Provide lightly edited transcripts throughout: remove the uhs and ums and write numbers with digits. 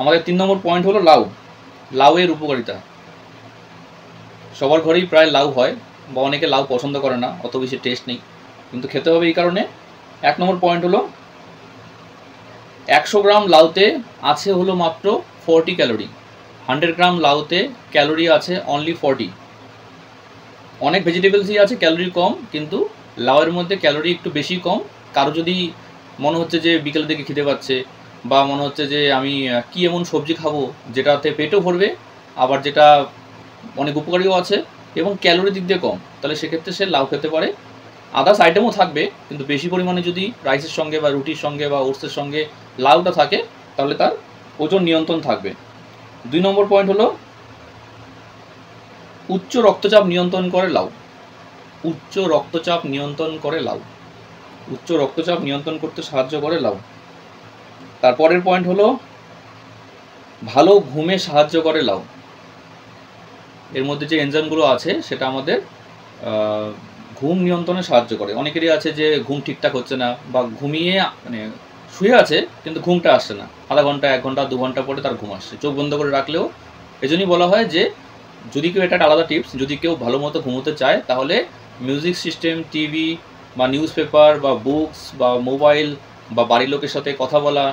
আমাদের 3 নম্বর পয়েন্ট হলো লাউ। লাউয়ের উপকারিতা। সবার ঘরেই প্রায় লাউ হয়, বা অনেকে লাউ পছন্দ করে না, অত বেশি টেস্ট নেই, কিন্তু খেতে হবে এই কারণে। 1 নম্বর পয়েন্ট হলো 100 গ্রাম লাউতে আছে হলো মাত্র 40 ক্যালোরি। 100 গ্রাম লাউতে ক্যালোরি আছে অনলি 40। অনেক ভেজিটেবলসই আছে ক্যালোরি কম, কিন্তু লাউয়ের মধ্যে ক্যালোরি একটু বেশি কম। কারো যদি মনে হচ্ছে যে বিকেলের দিকে খিদে পাচ্ছে, বা মনে হচ্ছে যে আমি কি এমন সবজি খাবো যেটাতে পেটও ভরবে, আবার যেটা অনেক উপকারীও আছে এবং ক্যালোরি দিক দিয়ে কম, তাহলে সেক্ষেত্রে সে লাউ খেতে পারে। আদার্স আইটেমও থাকবে, কিন্তু বেশি পরিমাণে যদি রাইসের সঙ্গে বা রুটির সঙ্গে বা ওটসের সঙ্গে লাউটা থাকে, তাহলে তার ওজন নিয়ন্ত্রণ থাকবে। 2 নম্বর পয়েন্ট হলো উচ্চ রক্তচাপ নিয়ন্ত্রণ করে লাউ। উচ্চ রক্তচাপ নিয়ন্ত্রণ করে লাউ। উচ্চ রক্তচাপ নিয়ন্ত্রণ করতে সাহায্য করে লাউ। তারপরের পয়েন্ট হলো ভালো ঘুমে সাহায্য করে লাউ। এর মধ্যে যে এনজাইমগুলো আছে সেটা আমাদের ঘুম নিয়ন্ত্রণে সাহায্য করে। অনেকেরই আছে যে ঘুম ঠিকঠাক হচ্ছে না, বা ঘুমিয়ে মানে শুয়ে আছে কিন্তু ঘুমটা আসছে না, আধা ঘন্টা 1 ঘন্টা 2 ঘন্টা পরে তার ঘুম আসছে, চোখ বন্ধ করে রাখলেও। এজন্যই বলা হয় যে যদি কেউ, এটা একটা আলাদা টিপস, যদি কেউ ভালো মতো ঘুমোতে চায় তাহলে মিউজিক সিস্টেম, টিভি বা নিউজ পেপার বা বুকস বা মোবাইল বা বাড়ির লোকের সাথে কথা বলা,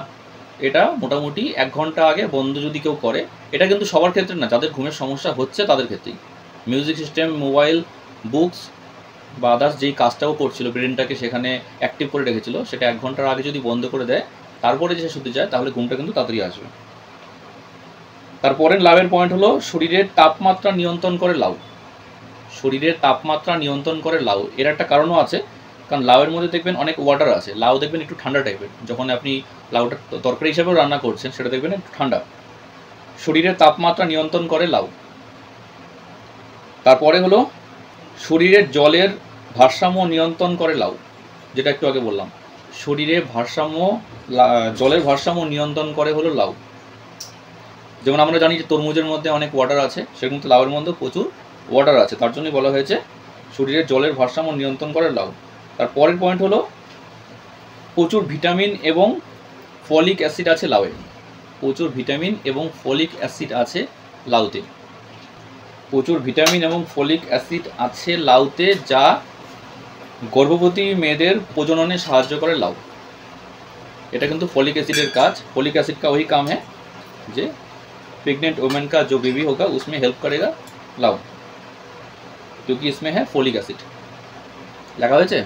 এটা মোটামুটি 1 ঘন্টা আগে বন্ধ যদি কেউ করে। এটা কিন্তু সবার ক্ষেত্রে না, যাদের ঘুমের সমস্যা হচ্ছে তাদের ক্ষেত্রেই। মিউজিক সিস্টেম, মোবাইল, বুকস বা আদার্স যেই কাজটাও করছিল, ব্রেনটাকে সেখানে অ্যাক্টিভ করে রেখেছিল, সেটা 1 ঘন্টার আগে যদি বন্ধ করে দেয়, তারপরে যে সে শুতে যায়, তাহলে ঘুমটা কিন্তু তাড়াতাড়ি আসবে। তারপরের লাউয়ের পয়েন্ট হলো শরীরের তাপমাত্রা নিয়ন্ত্রণ করে লাউ। শরীরের তাপমাত্রা নিয়ন্ত্রণ করে লাউ। এর একটা কারণও আছে, কারণ লাউয়ের মধ্যে দেখবেন অনেক ওয়াটার আছে। লাউ দেখবেন একটু ঠান্ডা টাইপের, যখন আপনি লাউটা তরকারি হিসাবেও রান্না করছেন সেটা দেখবেন একটু ঠান্ডা। শরীরের তাপমাত্রা নিয়ন্ত্রণ করে লাউ। তারপরে হলো শরীরের জলের ভারসাম্য নিয়ন্ত্রণ করে লাউ, যেটা একটু আগে বললাম। শরীরে জলের ভারসাম্য নিয়ন্ত্রণ করে হলো লাউ। যেমন আমরা জানি যে তরমুজের মধ্যে অনেক ওয়াটার আছে, সেরকম তো লাউয়ের মধ্যে প্রচুর ওয়াটার আছে, তার জন্যই বলা হয়েছে শরীরের জলের ভারসাম্য নিয়ন্ত্রণ করে লাউ। তার পরের পয়েন্ট হলো প্রচুর ভিটামিন এবং ফলিক অ্যাসিড আছে লাউয়ে। প্রচুর ভিটামিন এবং ফলিক অ্যাসিড আছে লাউতে। প্রচুর ভিটামিন এবং ফলিক অ্যাসিড আছে লাউতে, যা গর্ভবতী মেয়েদের প্রজননে সাহায্য করে লাউ। এটা কিন্তু ফলিक एसिड काज। फॉलिक एसिड का वही काम है जे प्रेग्नेंट वुमेन का जो बेबी होगा उसमें हेल्प करेगा लाउ, क्योंकि इसमें है फॉलिक एसिड। लगा हुआ है।